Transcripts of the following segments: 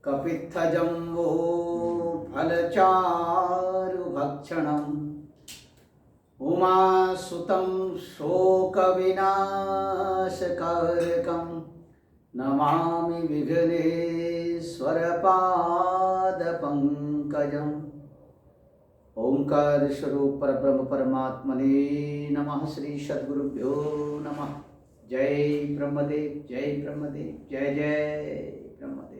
कपित्थजम्बो फलचारुभक्षणम् उमासुतं शोकविनाशकारकं नमामि विघ्नेश्वरपादपङ्कजम्। ओंकार स्वरूप परब्रह्म परमात्मने नमः। श्री सद्गुरुभ्यो नमः। जय ब्रह्मदेव, जय ब्रह्मदेव, जय जय ब्रह्मदेव।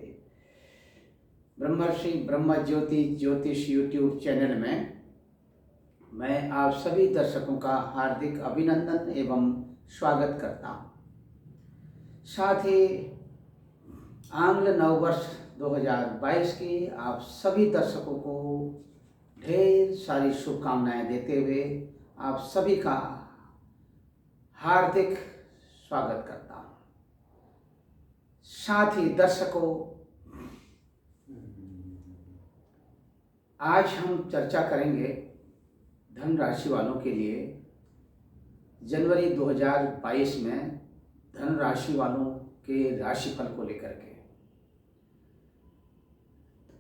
ब्रह्मर्षि ब्रह्म ज्योति ज्योतिष यूट्यूब चैनल में मैं आप सभी दर्शकों का हार्दिक अभिनंदन एवं स्वागत करता हूँ। साथ ही आंग्ल नववर्ष 2022 की आप सभी दर्शकों को ढेर सारी शुभकामनाएं देते हुए आप सभी का हार्दिक स्वागत करता हूँ। साथ ही दर्शकों, आज हम चर्चा करेंगे धन राशि वालों के लिए जनवरी 2022 में धन राशि वालों के राशिफल को लेकर के।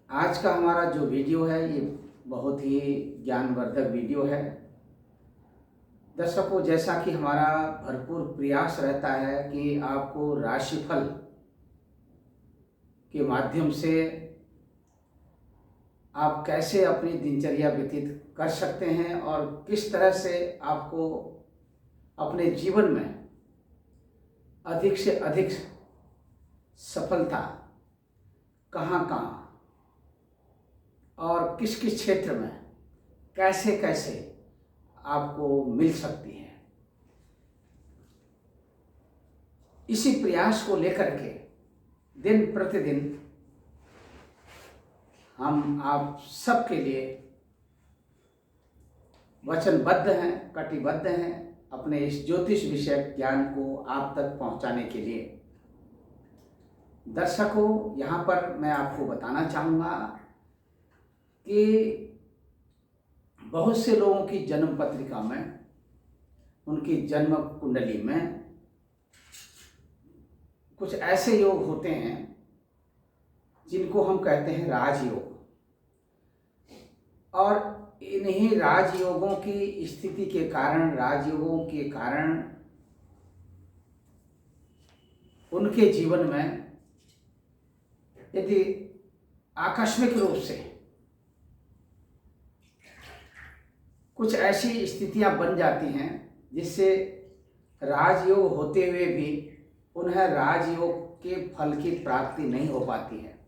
आज का हमारा जो वीडियो है ये बहुत ही ज्ञानवर्धक वीडियो है। दर्शकों, जैसा कि हमारा भरपूर प्रयास रहता है कि आपको राशिफल के माध्यम से आप कैसे अपनी दिनचर्या व्यतीत कर सकते हैं और किस तरह से आपको अपने जीवन में अधिक से अधिक सफलता कहाँ कहाँ और किस किस क्षेत्र में कैसे कैसे आपको मिल सकती है, इसी प्रयास को लेकर के दिन प्रतिदिन हम आप सबके लिए वचनबद्ध हैं, कटिबद्ध हैं अपने इस ज्योतिष विषयक ज्ञान को आप तक पहुंचाने के लिए। दर्शकों, यहाँ पर मैं आपको बताना चाहूँगा कि बहुत से लोगों की जन्म पत्रिका में, उनकी जन्म कुंडली में कुछ ऐसे योग होते हैं जिनको हम कहते हैं राजयोग, और इन्हीं राजयोगों की स्थिति के कारण, राजयोगों के कारण उनके जीवन में यदि आकस्मिक रूप से कुछ ऐसी स्थितियां बन जाती हैं जिससे राजयोग होते हुए भी उन्हें राजयोग के फल की प्राप्ति नहीं हो पाती है।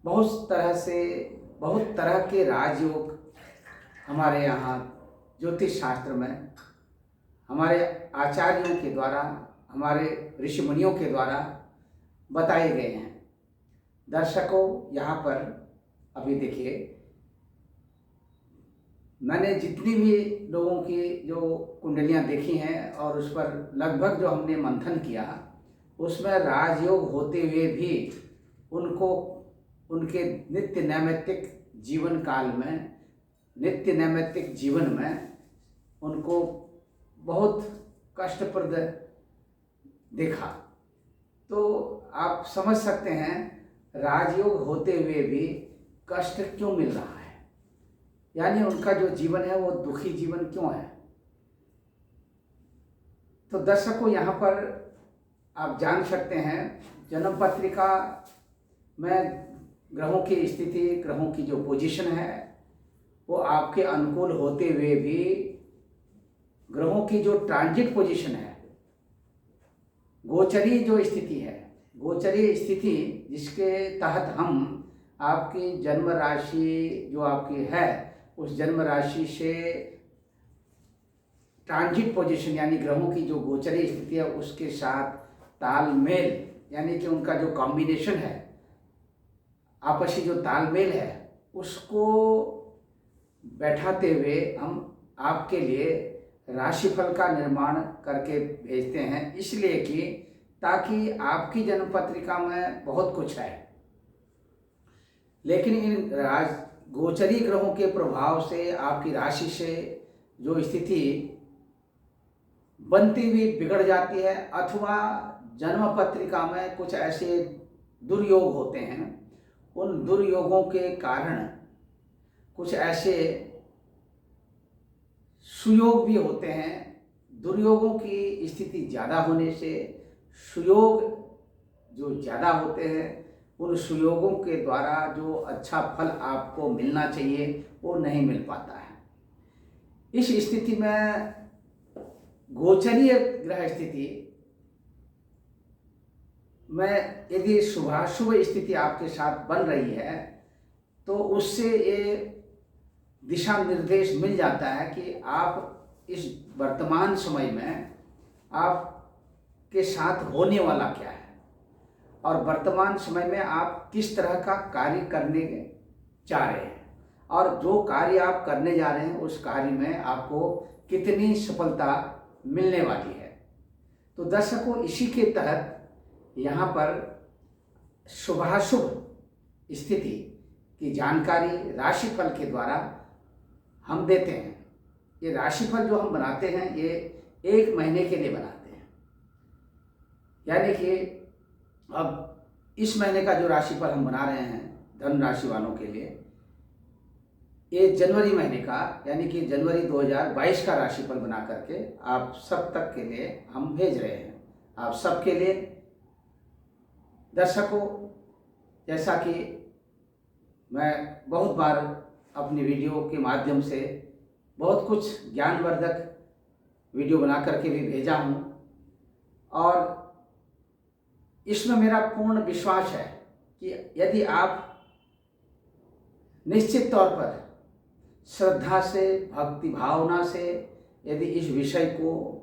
बहुत तरह के राजयोग हमारे यहाँ ज्योतिष शास्त्र में हमारे आचार्यों के द्वारा, हमारे ऋषि मुनियों के द्वारा बताए गए हैं। दर्शकों, यहाँ पर अभी देखिए, मैंने जितनी भी लोगों की जो कुंडलियाँ देखी हैं और उस पर लगभग जो हमने मंथन किया, उसमें राजयोग होते हुए भी उनको उनके नित्य नैमित्तिक जीवन काल में, नित्य नैमित्तिक जीवन में उनको बहुत कष्टप्रद देखा। तो आप समझ सकते हैं राजयोग होते हुए भी कष्ट क्यों मिल रहा है, यानी उनका जो जीवन है वो दुखी जीवन क्यों है। तो दर्शकों, यहाँ पर आप जान सकते हैं जन्म पत्रिका में ग्रहों की स्थिति, ग्रहों की जो पोजीशन है वो आपके अनुकूल होते हुए भी ग्रहों की जो ट्रांजिट पोजीशन है, गोचरी जो स्थिति है, गोचरी स्थिति जिसके तहत हम आपकी जन्म राशि जो आपकी है उस जन्म राशि से ट्रांजिट पोजीशन यानी ग्रहों की जो गोचरी स्थिति है उसके साथ तालमेल, यानी कि उनका जो कॉम्बिनेशन है, आपसी जो तालमेल है, उसको बैठाते हुए हम आपके लिए राशिफल का निर्माण करके भेजते हैं, इसलिए कि ताकि आपकी जन्म पत्रिका में बहुत कुछ है, लेकिन इन गोचरी ग्रहों के प्रभाव से आपकी राशि से जो स्थिति बनती हुई बिगड़ जाती है, अथवा जन्म पत्रिका में कुछ ऐसे दुर्योग होते हैं उन दुर्योगों के कारण कुछ ऐसे सुयोग भी होते हैं। दुर्योगों की स्थिति ज़्यादा होने से सुयोग जो ज़्यादा होते हैं, उन सुयोगों के द्वारा जो अच्छा फल आपको मिलना चाहिए वो नहीं मिल पाता है। इस स्थिति में गोचरीय ग्रह स्थिति में यदि शुभाशुभ स्थिति आपके साथ बन रही है तो उससे ये दिशा निर्देश मिल जाता है कि आप इस वर्तमान समय में आपके साथ होने वाला क्या है और वर्तमान समय में आप किस तरह का कार्य करने जा रहे हैं और जो कार्य आप करने जा रहे हैं उस कार्य में आपको कितनी सफलता मिलने वाली है। तो दर्शकों, इसी के तहत यहाँ पर शुभाशुभ स्थिति की जानकारी राशिफल के द्वारा हम देते हैं। ये राशिफल जो हम बनाते हैं ये 1 महीने के लिए बनाते हैं, यानी कि अब इस महीने का जो राशिफल हम बना रहे हैं धन राशि वालों के लिए, ये जनवरी महीने का यानी कि जनवरी 2022 का राशिफल बना करके आप सब तक के लिए हम भेज रहे हैं। आप सबके लिए दर्शकों, जैसा कि मैं बहुत बार अपनी वीडियो के माध्यम से बहुत कुछ ज्ञानवर्धक वीडियो बना करके भी भेजा हूँ और इसमें मेरा पूर्ण विश्वास है कि यदि आप निश्चित तौर पर श्रद्धा से, भक्ति भावना से यदि इस विषय को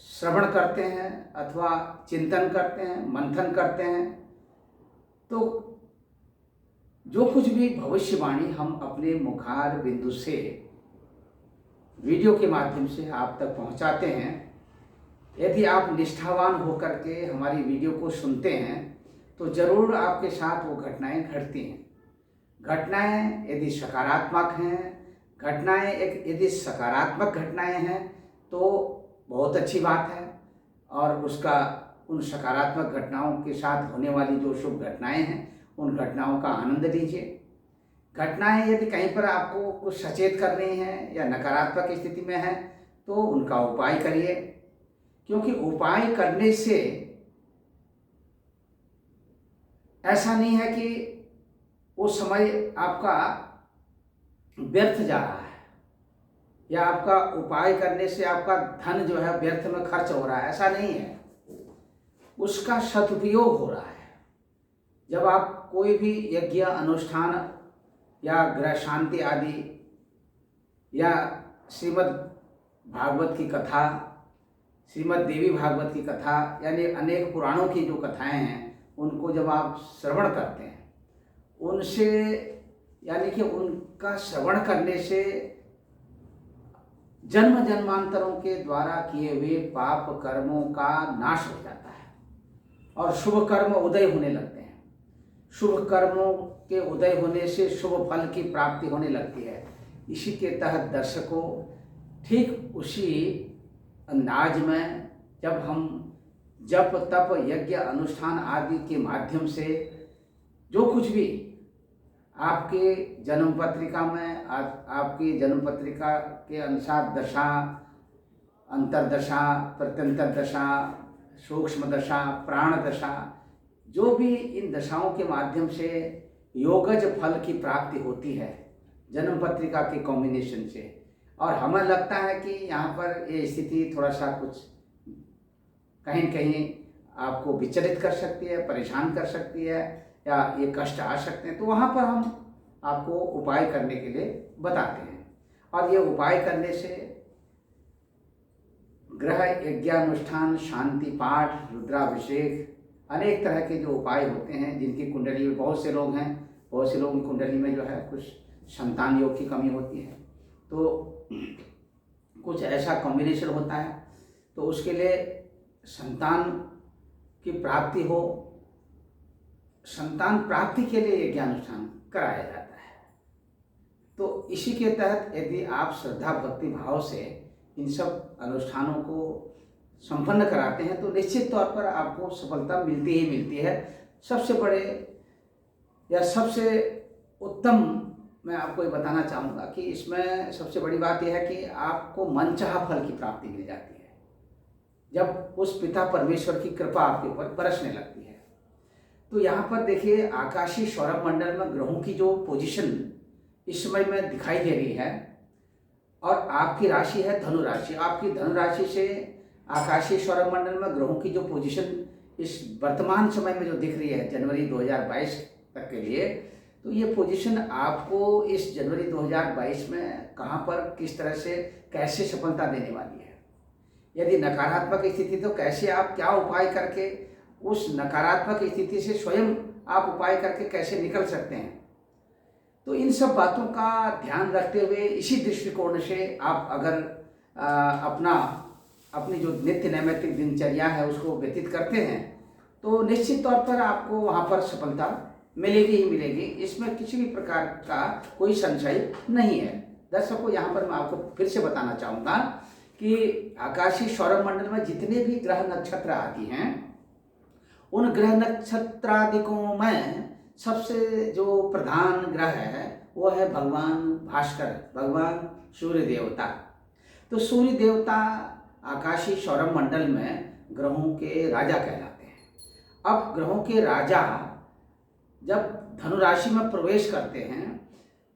श्रवण करते हैं अथवा चिंतन करते हैं, मंथन करते हैं, तो जो कुछ भी भविष्यवाणी हम अपने मुखार बिंदु से वीडियो के माध्यम से आप तक पहुंचाते हैं, यदि आप निष्ठावान होकर के हमारी वीडियो को सुनते हैं तो ज़रूर आपके साथ वो घटनाएं घटती हैं। घटनाएं यदि सकारात्मक हैं, घटनाएं यदि सकारात्मक घटनाएं हैं तो बहुत अच्छी बात है और उसका उन सकारात्मक घटनाओं के साथ होने वाली जो शुभ घटनाएं हैं उन घटनाओं का आनंद लीजिए। घटनाएं यदि कहीं पर आपको कुछ सचेत कर रही हैं या नकारात्मक स्थिति में है तो उनका उपाय करिए, क्योंकि उपाय करने से ऐसा नहीं है कि वो समय आपका व्यर्थ जा रहा है या आपका उपाय करने से आपका धन जो है व्यर्थ में खर्च हो रहा है, ऐसा नहीं है। उसका सदुपयोग हो रहा है। जब आप कोई भी यज्ञ अनुष्ठान या ग्रह शांति आदि या श्रीमद् भागवत की कथा, श्रीमद् देवी भागवत की कथा यानी अनेक पुराणों की जो कथाएं हैं उनको जब आप श्रवण करते हैं, उनसे यानी कि उनका श्रवण करने से जन्म जन्मांतरों के द्वारा किए हुए पाप कर्मों का नाश हो जाता है और शुभ कर्म उदय होने लगते हैं। शुभ कर्मों के उदय होने से शुभ फल की प्राप्ति होने लगती है। इसी के तहत दर्शकों, ठीक उसी अंदाज में जब हम जप तप यज्ञ अनुष्ठान आदि के माध्यम से जो कुछ भी आपके जन्म पत्रिका में आपकी जन्म पत्रिका के अनुसार दशा, अंतर्दशा, प्रत्यंतर दशा, सूक्ष्म दशा, प्राण दशा, जो भी इन दशाओं के माध्यम से योगज फल की प्राप्ति होती है जन्म पत्रिका के कॉम्बिनेशन से, और हमें लगता है कि यहाँ पर ये स्थिति थोड़ा सा कुछ कहीं न कहीं आपको विचलित कर सकती है, परेशान कर सकती है या ये कष्ट आ सकते हैं, तो वहाँ पर हम आपको उपाय करने के लिए बताते हैं। और ये उपाय करने से ग्रह यज्ञानुष्ठान, शांति पाठ, रुद्राभिषेक, अनेक तरह के जो उपाय होते हैं जिनकी कुंडली में बहुत से लोग हैं, बहुत से लोगों की कुंडली में जो है कुछ संतान योग की कमी होती है, तो कुछ ऐसा कॉम्बिनेशन होता है, तो उसके लिए संतान की प्राप्ति हो, संतान प्राप्ति के लिए यज्ञ अनुष्ठान कराया जाता है। तो इसी के तहत यदि आप श्रद्धा भक्ति भाव से इन सब अनुष्ठानों को संपन्न कराते हैं तो निश्चित तौर पर आपको सफलता मिलती ही मिलती है। सबसे बड़े या सबसे उत्तम मैं आपको ये बताना चाहूँगा कि इसमें सबसे बड़ी बात यह है कि आपको मनचाहा फल की प्राप्ति मिल जाती है जब उस पिता परमेश्वर की कृपा आपके ऊपर बरसने लगती है। तो यहाँ पर देखिए आकाशीय सौरभ मंडल में ग्रहों की जो पोजीशन इस समय में दिखाई दे रही है, और आपकी राशि है धनु राशि। आपकी धनु राशि से आकाशीय सौरभ मंडल में ग्रहों की जो पोजीशन इस वर्तमान समय में जो दिख रही है जनवरी 2022 तक के लिए, तो ये पोजीशन आपको इस जनवरी 2022 में कहाँ पर किस तरह से कैसे सफलता देने वाली है। यदि नकारात्मक स्थिति तो कैसे आप क्या उपाय करके उस नकारात्मक स्थिति से स्वयं आप उपाय करके कैसे निकल सकते हैं। तो इन सब बातों का ध्यान रखते हुए इसी दृष्टिकोण से आप अगर अपनी जो नित्य नैमित्तिक दिनचर्या है उसको व्यतीत करते हैं तो निश्चित तौर पर आपको वहाँ पर सफलता मिलेगी ही मिलेगी। इसमें किसी भी प्रकार का कोई संशय नहीं है। दर्शकों, यहाँ पर मैं आपको फिर से बताना चाहूँगा कि आकाशीय सौरभ मंडल में जितने भी ग्रह नक्षत्र आदि हैं उन ग्रह नक्षत्रादिकों में सबसे जो प्रधान ग्रह है वो है भगवान भास्कर, भगवान सूर्य देवता। तो सूर्य देवता आकाशीय सौरभ मंडल में ग्रहों के राजा कहलाते हैं। अब ग्रहों के राजा जब धनु राशि में प्रवेश करते हैं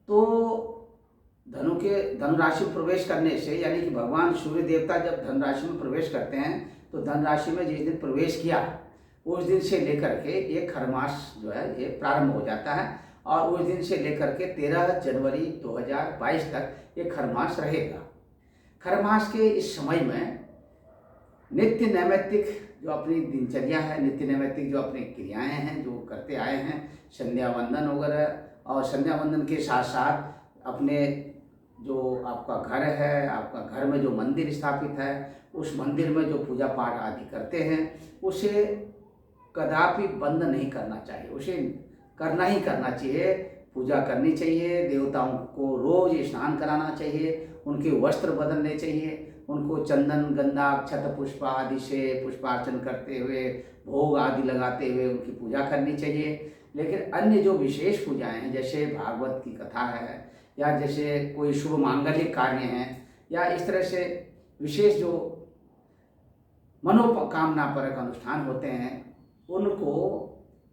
तो धनु राशि में प्रवेश करने से यानी कि भगवान सूर्य देवता जब धनु राशि में प्रवेश करते हैं तो धनु राशि में जिस दिन प्रवेश किया उस दिन से लेकर के एक खरमास जो है ये प्रारंभ हो जाता है, और उस दिन से लेकर के 13 जनवरी 2022 तक ये खरमास रहेगा। खरमास के इस समय में नित्य नैमित्तिक जो अपनी दिनचर्या है, नित्य नैमित्तिक जो अपनी क्रियाएं हैं जो करते आए हैं, संध्या वंदन वगैरह, और संध्या वंदन के साथ साथ अपने जो आपका घर है, आपका घर में जो मंदिर स्थापित है उस मंदिर में जो पूजा पाठ आदि करते हैं उसे कदापि बंद नहीं करना चाहिए, उसे करना ही करना चाहिए। पूजा करनी चाहिए, देवताओं को रोज स्नान कराना चाहिए, उनके वस्त्र बदलने चाहिए, उनको चंदन गंधा अक्षत पुष्प आदि से पुष्पार्चन करते हुए भोग आदि लगाते हुए उनकी पूजा करनी चाहिए। लेकिन अन्य जो विशेष पूजाएं हैं जैसे भागवत की कथा है या जैसे कोई शुभ मांगलिक कार्य हैं या इस तरह से विशेष जो मनोकामना परक अनुष्ठान होते हैं उनको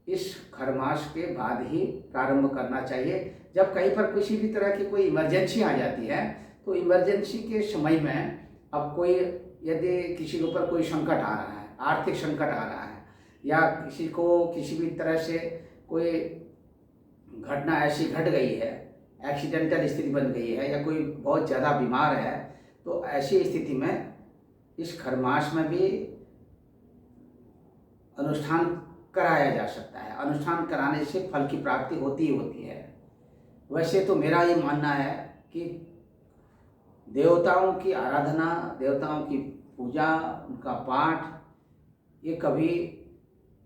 इस खरमास के बाद ही प्रारंभ करना चाहिए। जब कहीं पर किसी भी तरह की कोई इमरजेंसी आ जाती है तो इमरजेंसी के समय में अब कोई यदि किसी के ऊपर कोई संकट आ रहा है, आर्थिक संकट आ रहा है, या किसी को किसी भी तरह से कोई घटना ऐसी घट गई है, एक्सीडेंटल स्थिति बन गई है, या कोई बहुत ज़्यादा बीमार है, तो ऐसी स्थिति में इस खरमास में भी अनुष्ठान कराया जा सकता है। अनुष्ठान कराने से फल की प्राप्ति होती ही होती है। वैसे तो मेरा ये मानना है कि देवताओं की आराधना, देवताओं की पूजा, उनका पाठ ये कभी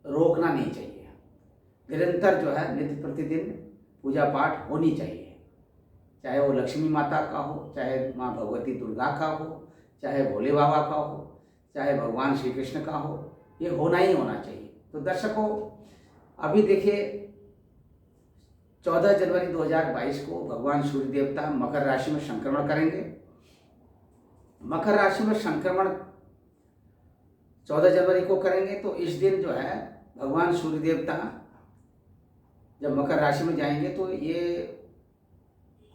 रोकना नहीं चाहिए। निरंतर जो है नित्य प्रतिदिन पूजा पाठ होनी चाहिए, चाहे वो लक्ष्मी माता का हो, चाहे माँ भगवती दुर्गा का हो, चाहे भोले बाबा का हो, चाहे भगवान श्री कृष्ण का हो, ये होना ही होना चाहिए। तो दर्शकों, अभी देखिए 14 जनवरी 2022 को भगवान सूर्य देवता मकर राशि में संक्रमण करेंगे। मकर राशि में संक्रमण 14 जनवरी को करेंगे तो इस दिन जो है भगवान सूर्य देवता जब मकर राशि में जाएंगे तो ये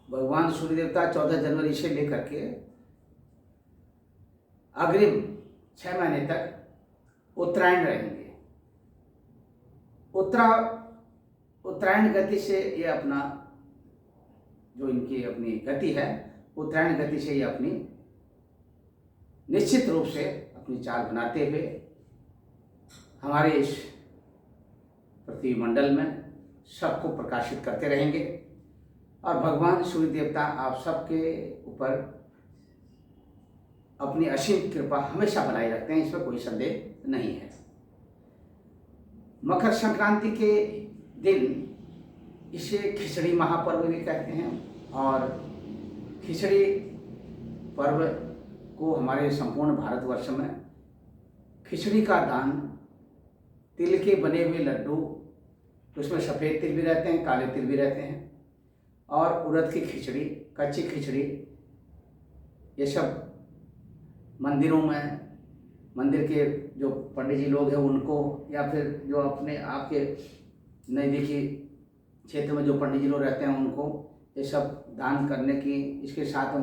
भगवान सूर्य देवता 14 जनवरी से लेकर के अग्रिम 6 महीने तक उत्तरायण रहेंगे। उत्तरायण गति से ये अपना जो इनकी अपनी गति है, उत्तरायण गति से ये अपनी निश्चित रूप से अपनी चाल बनाते हुए हमारे इस पृथ्वी मंडल में सबको प्रकाशित करते रहेंगे, और भगवान सूर्य देवता आप सबके ऊपर अपनी असीम कृपा हमेशा बनाए रखते हैं, इसमें कोई संदेह नहीं है। मकर संक्रांति के दिन इसे खिचड़ी महापर्व भी कहते हैं, और खिचड़ी पर्व को हमारे संपूर्ण भारतवर्ष में खिचड़ी का दान, तिल के बने हुए लड्डू तो उसमें सफ़ेद तिल भी रहते हैं, काले तिल भी रहते हैं, और उड़द की खिचड़ी, कच्ची खिचड़ी, ये सब मंदिरों में, मंदिर के जो पंडित जी लोग हैं उनको, या फिर जो अपने आपके नज़दीकी क्षेत्र में जो पंडित जी लोग रहते हैं उनको ये सब दान करने की, इसके साथ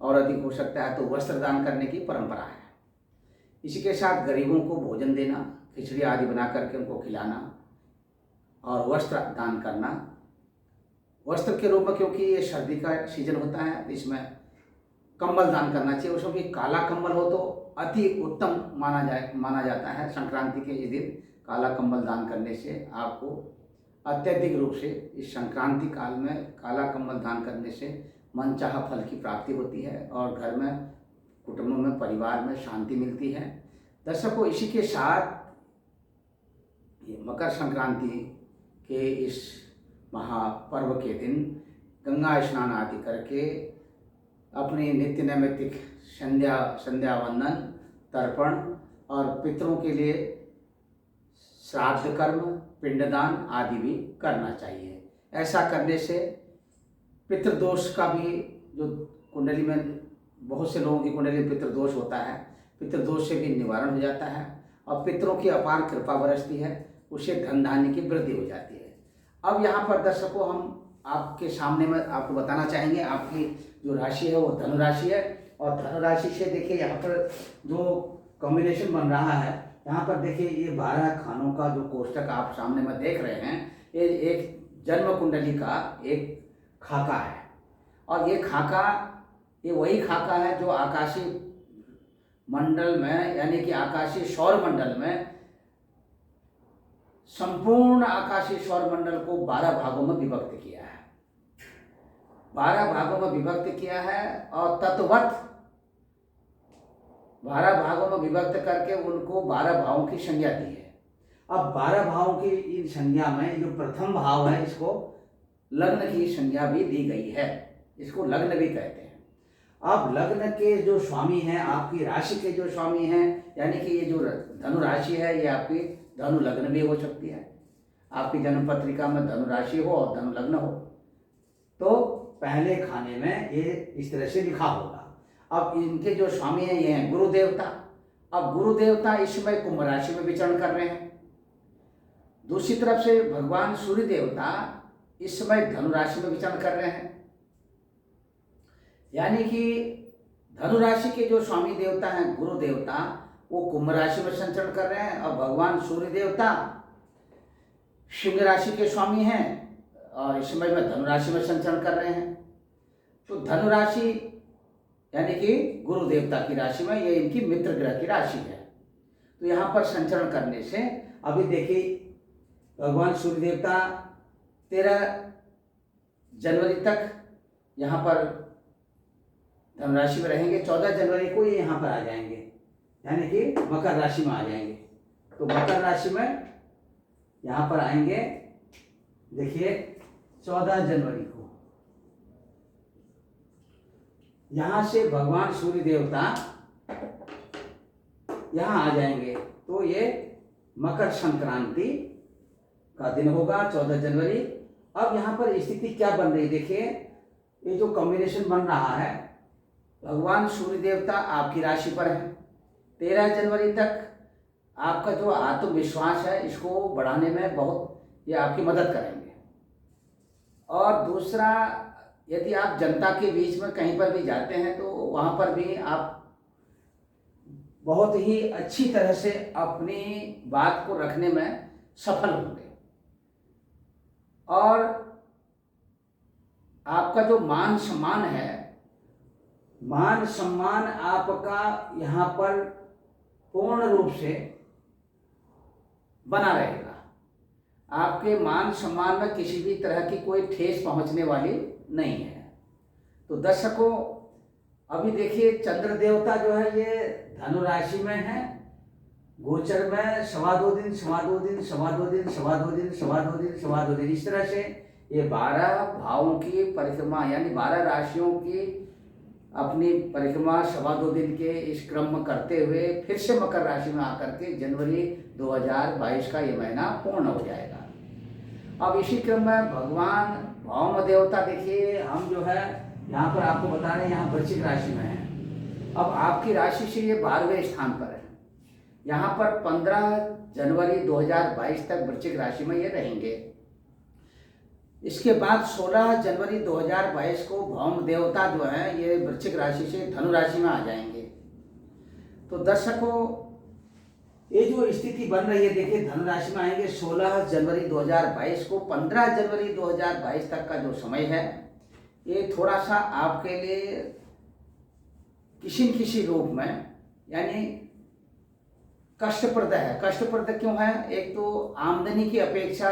और अधिक हो सकता है तो वस्त्र दान करने की परंपरा है। इसी के साथ गरीबों को भोजन देना, खिचड़ी आदि बना करके उनको खिलाना, और वस्त्र दान करना, वस्त्र के रूप में, क्योंकि ये सर्दी का सीजन होता है, इसमें कंबल दान करना चाहिए। उसमें कि काला कंबल हो तो अति उत्तम माना जाता है। संक्रांति के इस दिन काला कंबल दान करने से आपको अत्यधिक रूप से इस संक्रांति काल में काला कंबल दान करने से मनचाहा फल की प्राप्ति होती है और घर में, कुटुंबों में, परिवार में शांति मिलती है। दर्शकों, इसी के साथ ये मकर संक्रांति के इस महापर्व के दिन गंगा स्नान आदि करके अपनी नित्य नैमित्तिक संध्या वंदन, तर्पण और पितरों के लिए श्राद्ध कर्म, पिंडदान आदि भी करना चाहिए। ऐसा करने से पितृदोष का भी, जो कुंडली में बहुत से लोगों की कुंडली में पितृदोष होता है, पितृदोष से भी निवारण हो जाता है और पितरों की अपार कृपा बरसती है, उससे धन धान्य की वृद्धि हो जाती है। अब यहाँ पर दर्शकों, हम आपके सामने में आपको बताना चाहेंगे, आपकी जो राशि है वो धनु राशि है, और धनु राशि से देखिए यहाँ पर जो कॉम्बिनेशन बन रहा है, यहाँ पर देखिए ये 12 खानों का जो कोष्टक आप सामने में देख रहे हैं, ये एक जन्म कुंडली का एक खाका है, और ये खाका, ये वही खाका है जो आकाशीय मंडल में, यानी कि आकाशीय सौर मंडल में, संपूर्ण आकाशीय सौर मंडल को 12 भागों में विभक्त किया है। 12 भागों में विभक्त किया है और तत्वत 12 भागों में विभक्त करके उनको 12 भावों की संज्ञा दी है। अब 12 भावों की इन संज्ञा में जो प्रथम भाव है, इसको लग्न की संज्ञा भी दी गई है, इसको लग्न भी कहते हैं। अब लग्न के जो स्वामी हैं, आपकी राशि के जो स्वामी हैं, यानी कि ये जो धनु राशि है, ये आपकी धनु लग्न भी हो सकती है। आपकी जन्म पत्रिका में धनु राशि हो और धनु लग्न हो तो पहले खाने में ये इस तरह से लिखा होगा। अब इनके जो स्वामी हैं ये हैं गुरु देवता। अब गुरु देवता इस समय कुंभ राशि में विचरण कर रहे हैं। दूसरी तरफ से भगवान सूर्य देवता इस समय धनु राशि में विचरण कर रहे हैं, यानी कि धनु राशि के जो स्वामी देवता हैं गुरु देवता, वो कुंभ राशि में संचरण कर रहे हैं, और भगवान सूर्य देवता सिंह राशि के स्वामी हैं और इस समय में धनु राशि में संचरण कर रहे हैं। तो धनु राशि यानी कि गुरु देवता की राशि में, ये इनकी मित्र ग्रह की राशि है। तो यहाँ पर संचरण करने से अभी देखिए भगवान सूर्य देवता 13 जनवरी तक यहाँ पर धनु राशि में रहेंगे। 14 जनवरी को ये यहाँ पर आ जाएंगे, यानी कि मकर राशि में आ जाएंगे। तो मकर राशि में यहाँ पर आएंगे, देखिए 14 जनवरी को यहाँ से भगवान सूर्य देवता यहाँ आ जाएंगे। तो ये मकर संक्रांति का दिन होगा 14 जनवरी। अब यहाँ पर स्थिति क्या बन रही है, देखिए ये जो कॉम्बिनेशन बन रहा है, भगवान सूर्य देवता आपकी राशि पर है। 13 जनवरी तक आपका जो आत्मविश्वास है इसको बढ़ाने में बहुत ये आपकी मदद करेंगे। और दूसरा, यदि आप जनता के बीच में कहीं पर भी जाते हैं तो वहाँ पर भी आप बहुत ही अच्छी तरह से अपनी बात को रखने में सफल होंगे। और आपका जो मान सम्मान है, मान सम्मान आपका यहाँ पर पूर्ण रूप से बना रहेगा। आपके मान सम्मान में किसी भी तरह की कोई ठेस पहुँचने वाली नहीं है। तो दर्शकों, अभी देखिए चंद्र देवता जो है ये धनु राशि में है, गोचर में 2.25 दिन, 2.25 दिन, 2.25 दिन, 2.25 दिन, 2.25 दिन, 2.25 दिन, इस तरह से ये 12 भावों की परिक्रमा, यानी 12 राशियों की अपनी परिक्रमा 2.25 दिन के इस क्रम में करते हुए फिर से मकर राशि में आकर के जनवरी 2022 का ये महीना पूर्ण हो जाएगा। अब इसी क्रम में भगवान भौम देवता, देखिए हम जो है यहाँ पर आपको बता रहे हैं, यहाँ वृश्चिक राशि में है। अब आपकी राशि से ये 12वें स्थान पर है। यहाँ पर 15 जनवरी 2022 तक वृश्चिक राशि में ये रहेंगे। इसके बाद 16 जनवरी 2022 को भौम देवता जो है ये वृश्चिक राशि से धनु राशि में आ जाएंगे। तो दर्शकों, ये जो स्थिति बन रही है, देखिए धनु राशि में आएंगे 16 जनवरी 2022 को। 15 जनवरी 2022 तक का जो समय है ये थोड़ा सा आपके लिए किसी न किसी रूप में यानी कष्टप्रद है। कष्टप्रद क्यों है? एक तो आमदनी की अपेक्षा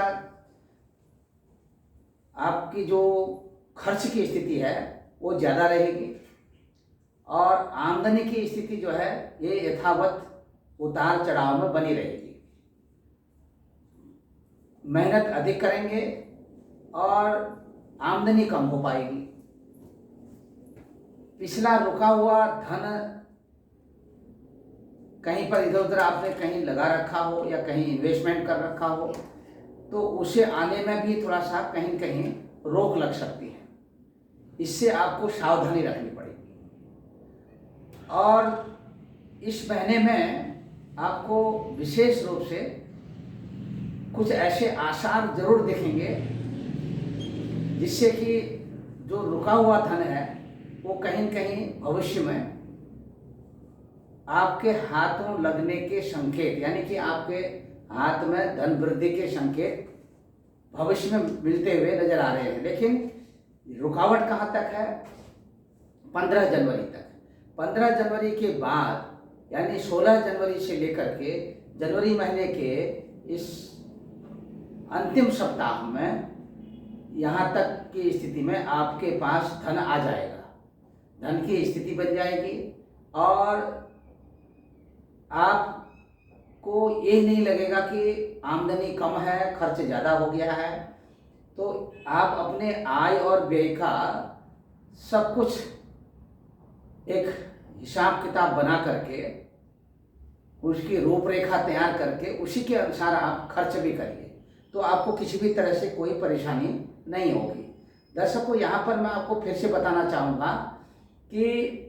आपकी जो खर्च की स्थिति है वो ज़्यादा रहेगी, और आमदनी की स्थिति जो है ये यथावत उतार चढ़ाव में बनी रहेगी। मेहनत अधिक करेंगे और आमदनी कम हो पाएगी। पिछला रुका हुआ धन कहीं पर इधर उधर आपने कहीं लगा रखा हो या कहीं इन्वेस्टमेंट कर रखा हो, तो उसे आने में भी थोड़ा सा कहीं कहीं रोक लग सकती है। इससे आपको सावधानी रखनी पड़ेगी। और इस महीने में आपको विशेष रूप से कुछ ऐसे आसार जरूर दिखेंगे जिससे कि जो रुका हुआ धन है वो कहीं न कहीं भविष्य में आपके हाथों लगने के संकेत, यानी कि आपके हाथ में धन वृद्धि के संकेत भविष्य में मिलते हुए नजर आ रहे हैं। लेकिन रुकावट कहाँ तक है? 15 जनवरी तक। 15 जनवरी के बाद यानी 16 जनवरी से लेकर के जनवरी महीने के इस अंतिम सप्ताह में यहाँ तक की स्थिति में आपके पास धन आ जाएगा। धन की स्थिति बन जाएगी और आपको ये नहीं लगेगा कि आमदनी कम है, खर्च ज़्यादा हो गया है। तो आप अपने आय और व्यय का सब कुछ एक हिसाब किताब बना करके उसकी रूपरेखा तैयार करके उसी के अनुसार आप खर्च भी करिए, तो आपको किसी भी तरह से कोई परेशानी नहीं होगी। दर्शकों, यहाँ पर मैं आपको फिर से बताना चाहूँगा कि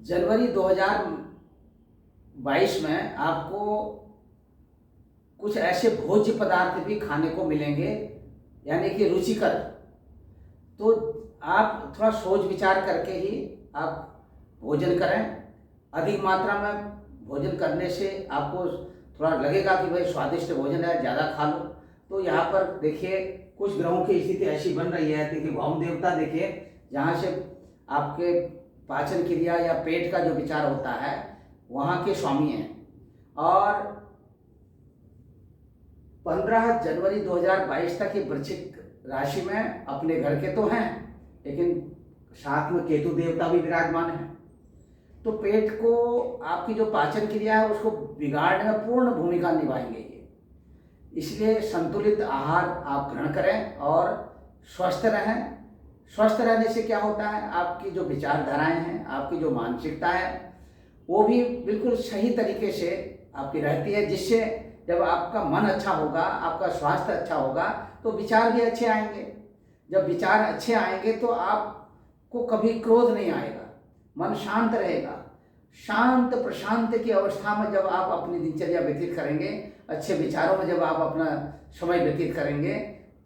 जनवरी 2022 में आपको कुछ ऐसे भोज्य पदार्थ भी खाने को मिलेंगे, यानी कि रुचिकर। तो आप थोड़ा सोच विचार करके ही आप भोजन करें। अधिक मात्रा में भोजन करने से आपको थोड़ा लगेगा कि भाई स्वादिष्ट भोजन है, ज़्यादा खा लो। तो यहाँ पर देखिए कुछ ग्रहों की स्थिति ऐसी बन रही है। देखिए भौम देवता, देखिए जहाँ से आपके पाचन क्रिया या पेट का जो विचार होता है वहाँ के स्वामी हैं। और 15 जनवरी 2022 तक ये वृश्चिक राशि में अपने घर के तो हैं, लेकिन साथ में केतु देवता भी विराजमान है। तो पेट को, आपकी जो पाचन क्रिया है उसको बिगाड़ने में पूर्ण भूमिका निभाएंगे ये। इसलिए संतुलित आहार आप ग्रहण करें और स्वस्थ रहें। स्वस्थ रहने से क्या होता है, आपकी जो विचारधाराएं हैं, आपकी जो मानसिकता है वो भी बिल्कुल सही तरीके से आपकी रहती है, जिससे जब आपका मन अच्छा होगा, आपका स्वास्थ्य अच्छा होगा, तो विचार भी अच्छे आएंगे। जब विचार अच्छे आएंगे तो आपको कभी क्रोध नहीं आएगा, मन शांत रहेगा। शांत प्रशांत की अवस्था में जब आप अपनी दिनचर्या व्यतीत करेंगे, अच्छे विचारों में जब आप अपना समय व्यतीत करेंगे,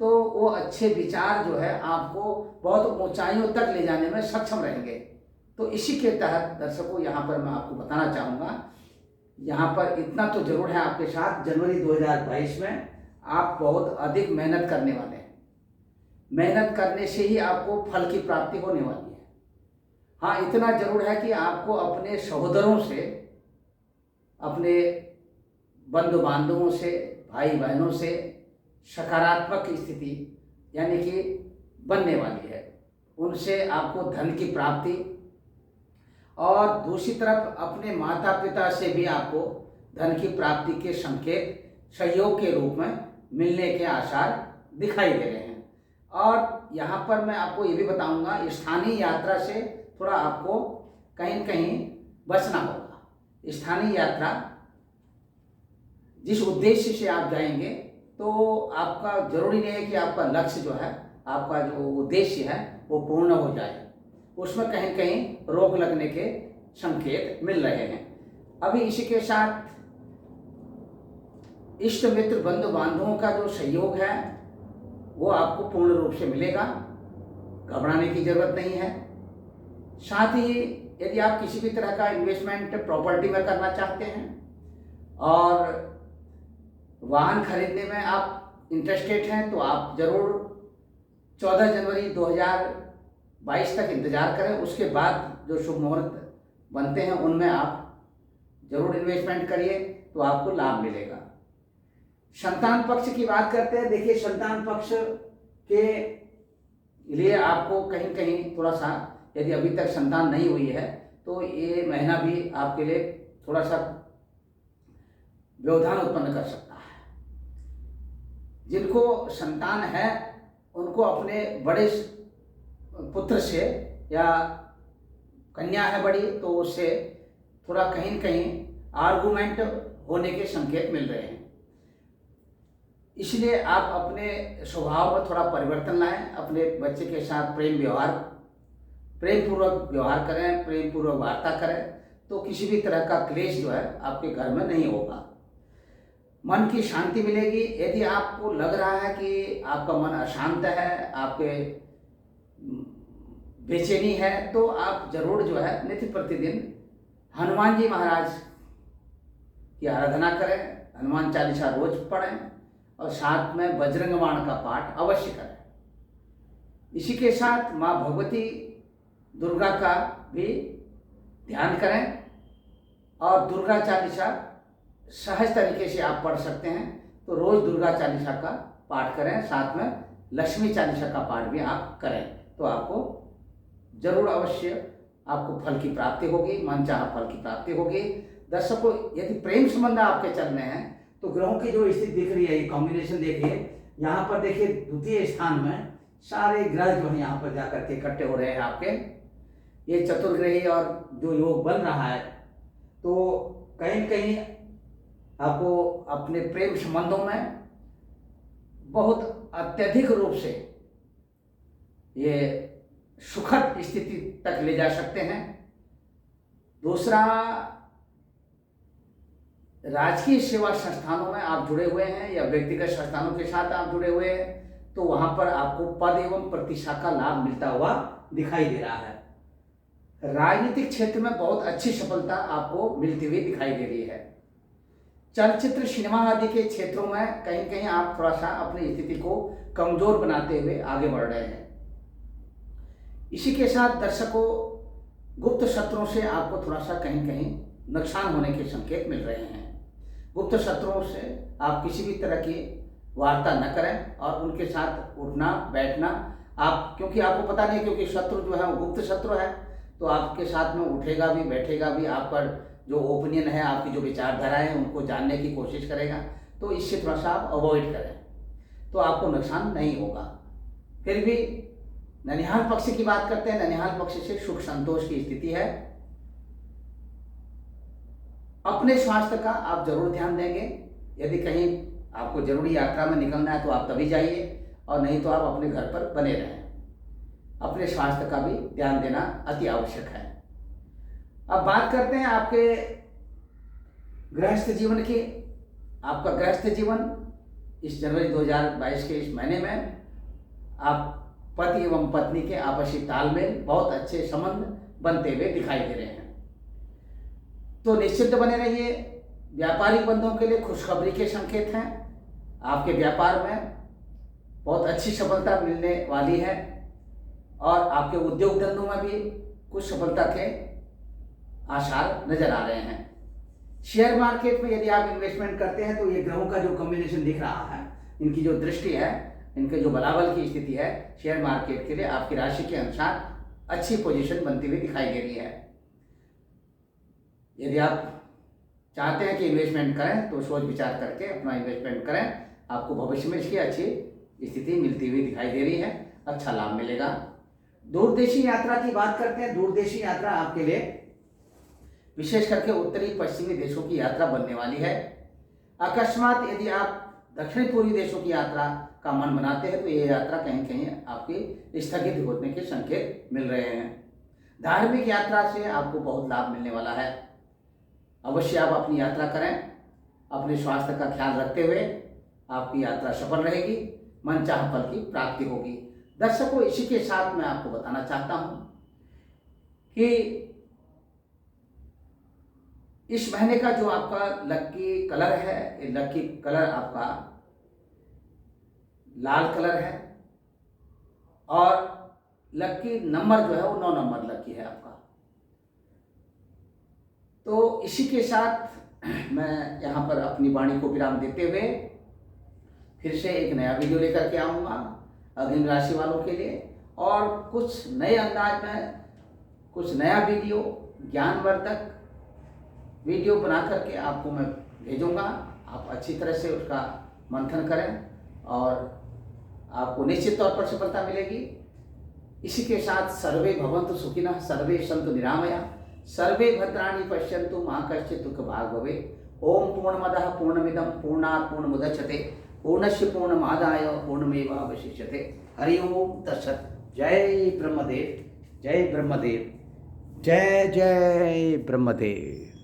तो वो अच्छे विचार जो है आपको बहुत ऊंचाइयों तक ले जाने में सक्षम रहेंगे। तो इसी के तहत दर्शकों, यहाँ पर मैं आपको बताना चाहूँगा, यहाँ पर इतना तो जरूर है आपके साथ, जनवरी 2022 में आप बहुत अधिक मेहनत करने वाले हैं। मेहनत करने से ही आपको फल की प्राप्ति होने वाली है। हाँ, इतना जरूर है कि आपको अपने सहोदरों से, अपने बंधु बांधवों से, भाई बहनों से सकारात्मक स्थिति यानी कि बनने वाली है। उनसे आपको धन की प्राप्ति, और दूसरी तरफ अपने माता पिता से भी आपको धन की प्राप्ति के संकेत सहयोग के रूप में मिलने के आसार दिखाई दे रहे हैं। और यहाँ पर मैं आपको ये भी बताऊंगा, स्थानीय यात्रा से थोड़ा आपको कहीं न कहीं बचना होगा। स्थानीय यात्रा जिस उद्देश्य से आप जाएंगे तो आपका जरूरी नहीं है कि आपका लक्ष्य जो है, आपका जो उद्देश्य है वो पूर्ण हो जाए, उसमें कहीं कहीं रोक लगने के संकेत मिल रहे हैं। अभी इसी के साथ इष्ट मित्र बंधु बांधवों का जो सहयोग है वो आपको पूर्ण रूप से मिलेगा, घबराने की जरूरत नहीं है। साथ ही यदि आप किसी भी तरह का इन्वेस्टमेंट प्रॉपर्टी में करना चाहते हैं और वाहन खरीदने में आप इंटरेस्टेड हैं तो आप जरूर 14 जनवरी 2022 तक इंतज़ार करें। उसके बाद जो शुभ मुहूर्त बनते हैं उनमें आप जरूर इन्वेस्टमेंट करिए तो आपको लाभ मिलेगा। संतान पक्ष की बात करते हैं। देखिए, संतान पक्ष के लिए आपको कहीं कहीं थोड़ा सा, यदि अभी तक संतान नहीं हुई है तो ये महीना भी आपके लिए थोड़ा सा व्यवधान उत्पन्न कर सकता है। जिनको संतान है उनको अपने बड़े पुत्र से या कन्या है बड़ी तो उससे थोड़ा कहीं न कहीं आर्गुमेंट होने के संकेत मिल रहे हैं। इसलिए आप अपने स्वभाव में थोड़ा परिवर्तन लाएं, अपने बच्चे के साथ प्रेम पूर्वक व्यवहार करें, प्रेम पूर्वक वार्ता करें, तो किसी भी तरह का क्लेश जो है आपके घर में नहीं होगा। मन की शांति मिलेगी। यदि आपको लग रहा है कि आपका मन अशांत है, आपके बेचैनी है, तो आप जरूर जो है नित्य प्रतिदिन हनुमान जी महाराज की आराधना करें, हनुमान चालीसा रोज पढ़ें और साथ में बजरंग बाण का पाठ अवश्य करें। इसी के साथ माँ भगवती दुर्गा का भी ध्यान करें और दुर्गा चालीसा सहज तरीके से आप पढ़ सकते हैं तो रोज दुर्गा चालीसा का पाठ करें, साथ में लक्ष्मी चालीसा का पाठ भी आप करें तो आपको जरूर अवश्य आपको फल की प्राप्ति होगी, मनचाहा फल की प्राप्ति होगी। दर्शकों, यदि प्रेम संबंध आपके चल रहे हैं तो ग्रहों की जो स्थिति दिख रही है, ये कॉम्बिनेशन देखिए, यहाँ पर देखिए द्वितीय स्थान में सारे ग्रह जो है यहाँ पर जाकर के इकट्ठे हो रहे हैं आपके। ये चतुर्ग्रही और जो योग बन रहा है तो कहीं न कहीं आपको अपने प्रेम संबंधों में बहुत अत्यधिक रूप से ये सुखद स्थिति तक ले जा सकते हैं। दूसरा, राजकीय सेवा संस्थानों में आप जुड़े हुए हैं या व्यक्तिगत संस्थानों के साथ आप जुड़े हुए हैं तो वहां पर आपको पद एवं प्रतिष्ठा का लाभ मिलता हुआ दिखाई दे रहा है। राजनीतिक क्षेत्र में बहुत अच्छी सफलता आपको मिलती हुई दिखाई दे रही है। चलचित्र, सिनेमा आदि के क्षेत्रों में कहीं कहीं आप थोड़ा सा अपनी स्थिति को कमजोर बनाते हुए आगे बढ़ रहे हैं। इसी के साथ दर्शकों, गुप्त शत्रुओं से आपको थोड़ा सा कहीं कहीं नुकसान होने के संकेत मिल रहे हैं। गुप्त शत्रुओं से आप किसी भी तरह की वार्ता न करें और उनके साथ उठना बैठना आप, क्योंकि आपको पता नहीं, क्योंकि शत्रु जो है वो गुप्त शत्रु है तो आपके साथ में उठेगा भी बैठेगा भी, आप पर जो ओपिनियन है, आपकी जो विचारधारा है उनको जानने की कोशिश करेगा, तो इससे थोड़ा सा आप अवॉइड करें तो आपको नुकसान नहीं होगा। फिर भी ननिहाल पक्ष की बात करते हैं। ननिहाल पक्ष से सुख संतोष की स्थिति है। अपने स्वास्थ्य का आप जरूर ध्यान देंगे। यदि कहीं आपको जरूरी यात्रा में निकलना है तो आप तभी जाइए और नहीं तो आप अपने घर पर बने रहें। अपने स्वास्थ्य का भी ध्यान देना अति आवश्यक है। अब बात करते हैं आपके गृहस्थ जीवन की। आपका गृहस्थ जीवन इस जनवरी 2022 के इस महीने में आप पति एवं पत्नी के आपसी तालमेल, बहुत अच्छे संबंध बनते हुए दिखाई दे रहे हैं। तो निश्चित बने रहिए। व्यापारिक बंधुओं के लिए खुशखबरी के संकेत हैं। आपके व्यापार में बहुत अच्छी सफलता मिलने वाली है और आपके उद्योग धंधों में भी कुछ सफलता के आसार नजर आ रहे हैं। शेयर मार्केट में यदि आप इन्वेस्टमेंट करते हैं तो ये ग्रहों का जो कॉम्बिनेशन दिख रहा है, इनकी जो दृष्टि है, इनके जो बलाबल की स्थिति है, शेयर मार्केट के लिए आपकी राशि के अनुसार अच्छी पोजीशन बनती हुई दिखाई दे रही है। यदि आप चाहते हैं कि इन्वेस्टमेंट करें तो सोच विचार करके अपना इन्वेस्टमेंट करें, आपको भविष्य में इसकी अच्छी स्थिति मिलती हुई दिखाई दे रही है, अच्छा लाभ मिलेगा। दूरदेशी यात्रा की बात करते हैं। दूरदेशी यात्रा आपके लिए विशेष करके उत्तरी पश्चिमी देशों की यात्रा बनने वाली है। अकस्मात यदि आप दक्षिण पूर्वी देशों की यात्रा का मन बनाते हैं तो ये यात्रा कहीं कहीं आपकी स्थगित होने के संकेत मिल रहे हैं। धार्मिक यात्रा से आपको बहुत लाभ मिलने वाला है। अवश्य आप अपनी यात्रा करें। अपने स्वास्थ्य का ख्याल रखते हुए आपकी यात्रा सफल रहेगी, मनचाहा फल की प्राप्ति होगी। दर्शकों, इसी के साथ मैं आपको बताना चाहता हूं कि इस महीने का जो आपका लकी कलर है, ये लकी कलर आपका लाल कलर है और लकी नंबर जो है वो 9 नंबर लकी है आपका। तो इसी के साथ मैं यहाँ पर अपनी वाणी को विराम देते हुए फिर से एक नया वीडियो लेकर के आऊँगा अग्नि राशि वालों के लिए, और कुछ नए अंदाज में कुछ नया वीडियो ज्ञानवर्धक वीडियो बना करके आपको मैं भेजूंगा। आप अच्छी तरह से उसका मंथन करें और आपको निश्चित तौर पर सफलता मिलेगी। इसी के साथ सर्वे भवन्तु सुखिनः, सर्वे सन्तु निरामया, सर्वे भद्राणि पश्यन्तु मा कश्चित् दुःखभाग् भवेत्। ओम पूर्णमदः पूर्णमिदं पूर्णात् पूर्णमुदच्यते पूर्णस्य पूर्णमादाय पूर्णमेवावशिष्यते। हरि ओम तत्सत्। जय ब्रह्मदेव, जय ब्रह्मदेव, जय जय ब्रह्मदेव।